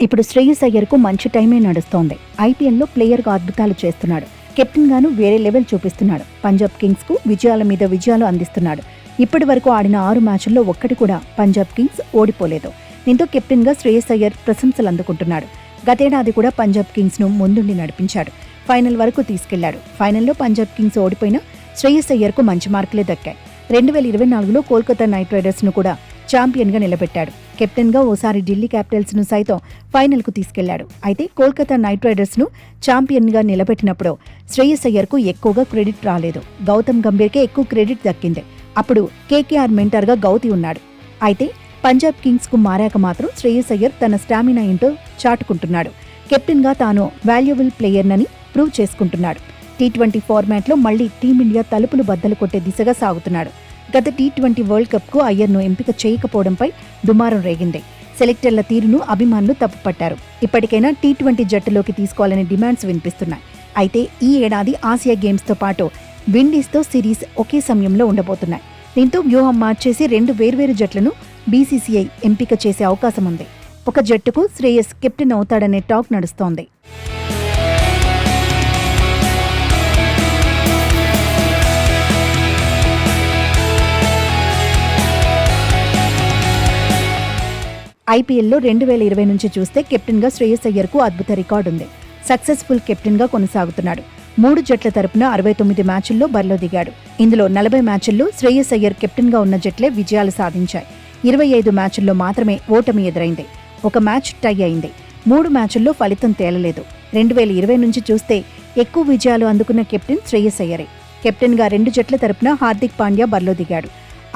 ఇప్పుడు శ్రేయస్ అయ్యర్కు మంచి టైమే నడుస్తోంది. ఐపీఎల్లో ప్లేయర్గా అద్భుతాలు చేస్తున్నాడు. కెప్టెన్ గాను వేరే లెవెల్ చూపిస్తున్నాడు. పంజాబ్ కింగ్స్ కు విజయాల మీద విజయాలు అందిస్తున్నాడు. ఇప్పటి వరకు ఆడిన 6 మ్యాచ్ల్లో ఒక్కటి కూడా పంజాబ్ కింగ్స్ ఓడిపోలేదు. దీంతో కెప్టెన్ గా శ్రేయస్ అయ్యర్ ప్రశంసలు అందుకుంటున్నాడు. గతేడాది కూడా పంజాబ్ కింగ్స్ ను ముందుండి నడిపించాడు. ఫైనల్ వరకు తీసుకెళ్లాడు. ఫైనల్లో పంజాబ్ కింగ్స్ ఓడిపోయినా శ్రేయస్ అయ్యర్ కు మంచి మార్కులే దక్కాయి. 2024లో కోల్కతా నైట్ రైడర్స్ ను కూడా ఛాంపియన్ గా నిలబెట్టాడు. కెప్టెన్ గా ఓసారి ఢిల్లీ క్యాపిటల్స్ ను సైతం ఫైనల్ కు తీసుకెళ్లాడు. అయితే కోల్కతా నైట్ రైడర్స్ ను ఛాంపియన్ గా నిలబెట్టినప్పుడు శ్రేయస్ అయ్యర్ కు ఎక్కువగా క్రెడిట్ రాలేదు. గౌతమ్ గంభీర్కే ఎక్కువ క్రెడిట్ దక్కింది. అప్పుడు కేకేఆర్ మెంటర్ గా గౌతి ఉన్నాడు. అయితే పంజాబ్ కింగ్స్ కు మారాక మాత్రం శ్రేయస్ అయ్యర్ తన స్టామినా ఏంటో చాటుకుంటున్నాడు. కెప్టెన్ గా తాను వాల్యుబుల్ ప్లేయర్నని ప్రూవ్ చేసుకుంటున్నాడు. T20 ఫార్మాట్లో మళ్లీ టీమిండియా తలుపులు బద్దలు కొట్టే దిశగా సాగుతున్నాడు. గత T20 వరల్డ్ కప్ కు అయ్యర్ను ఎంపిక చేయకపోవడంపై దుమారం రేగింది. సెలెక్టర్ల తీరును అభిమానులు తప్పుపట్టారు. ఇప్పటికైనా T20 జట్టులోకి తీసుకోవాలని డిమాండ్స్ వినిపిస్తున్నాయి. అయితే ఈ ఏడాది ఆసియా గేమ్స్ తో పాటు విండీస్తో సిరీస్ ఒకే సమయంలో ఉండబోతున్నాయి. దీంతో వ్యూహం మార్చేసి 2 వేర్వేరు జట్లను బీసీసీఐ ఎంపిక చేసే అవకాశం ఉంది. ఒక జట్టుకు శ్రేయస్ కెప్టెన్ అవుతాడనే టాక్ నడుస్తోంది. ఐపీఎల్లో 2020 నుంచి చూస్తే కెప్టెన్ గా శ్రేయస్ అయ్యర్ కు అద్భుత రికార్డుంది. సక్సెస్ఫుల్ కెప్టెన్ గా కొనసాగుతున్నాడు. 3 జట్ల తరపున 69 మ్యాచ్ల్లో బరిలో దిగాడు. ఇందులో 40 మ్యాచ్ల్లో శ్రేయస్ అయ్యర్ కెప్టెన్ గా ఉన్న జట్లే విజయాలు సాధించాయి. 25 మ్యాచ్ల్లో మాత్రమే ఓటమి ఎదురైంది. ఒక మ్యాచ్ టై అయింది. 3 మ్యాచ్ల్లో ఫలితం తేలలేదు. 2020 నుంచి చూస్తే ఎక్కువ విజయాలు అందుకున్న కెప్టెన్ శ్రేయస్ అయ్యరే. కెప్టెన్ గా 2 జట్ల తరపున హార్దిక్ పాండ్యా బరిలో దిగాడు.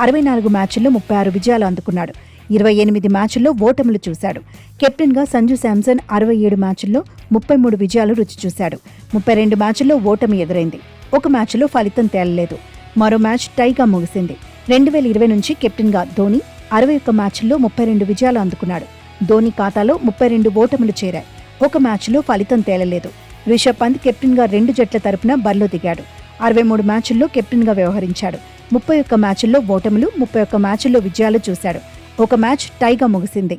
64 మ్యాచ్ల్లో 36 విజయాలు అందుకున్నాడు. 28 మ్యాచ్ల్లో ఓటములు చూశాడు. కెప్టెన్ గా సంజు శాంసన్ 67 మ్యాచ్ల్లో 33 విజయాలు రుచి చూశాడు. 32 మ్యాచ్ల్లో ఓటమి ఎదురైంది. ఒక మ్యాచ్లో ఫలితం తేలలేదు. మరో మ్యాచ్ టైగా ముగిసింది. 2020 నుంచి కెప్టెన్ గా ధోని 61 మ్యాచ్ల్లో 32 విజయాలు అందుకున్నాడు. ధోని ఖాతాలో 32 ఓటములు చేరాయి. ఒక మ్యాచ్లో ఫలితం తేలలేదు. రిషబ్ పంత్ కెప్టెన్ గా 2 జట్ల తరపున బరిలో దిగాడు. 63 మ్యాచ్ల్లో కెప్టెన్ గా వ్యవహరించాడు. 31 మ్యాచ్ల్లో ఓటములు, 31 మ్యాచ్ల్లో విజయాలు చూశాడు. ఒక మ్యాచ్ టైగా ముగిసింది.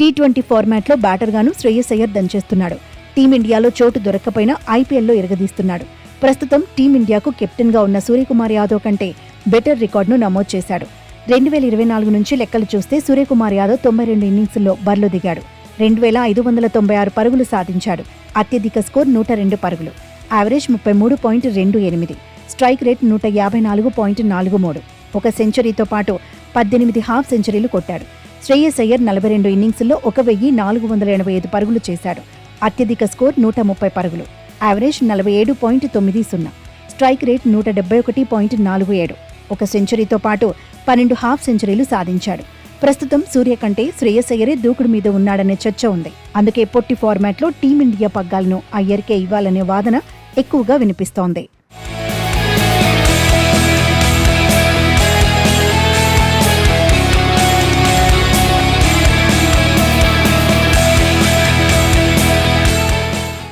T20 ఫార్మాట్లో బ్యాటర్గాను శ్రేయస్ అయ్యర్ దంచేస్తున్నాడు. టీమిండియాలో చోటు దొరక్కపోయినా ఐపీఎల్లో ఎరగదీస్తున్నాడు. ప్రస్తుతం టీమిండియాకు కెప్టెన్ గా ఉన్న సూర్యకుమార్ యాదవ్ కంటే బెటర్ రికార్డును నమోదు చేశాడు. 2024 నుంచి లెక్కలు చూస్తే సూర్యకుమార్ యాదవ్ 92 ఇన్నింగ్స్ల్లో బరిలో దిగాడు. 2596 పరుగులు సాధించాడు. అత్యధిక స్కోర్ 102 పరుగులు. యావరేజ్ 33.28. Strike rate 154.43. ఒక సెంచరీతో పాటు 18 హాఫ్ సెంచరీలు కొట్టాడు. శ్రేయస్ అయ్యర్ 42 ఇన్నింగ్స్ల్లో 1485 పరుగులు చేశాడు. అత్యధిక స్కోర్ 130 పరుగులు. యావరేజ్ 47.90. Strike rate 171.47. ఒక సెంచరీతో పాటు 12 హాఫ్ సెంచరీలు సాధించాడు. ప్రస్తుతం సూర్య కంటే శ్రేయస్ అయ్యరే దూకుడు మీద ఉన్నాడనే చర్చ ఉంది. అందుకే పొట్టి ఫార్మాట్లో టీమిండియా పగ్గాలను అయ్యర్కే ఇవ్వాలనే వాదన ఎక్కువగా వినిపిస్తోంది.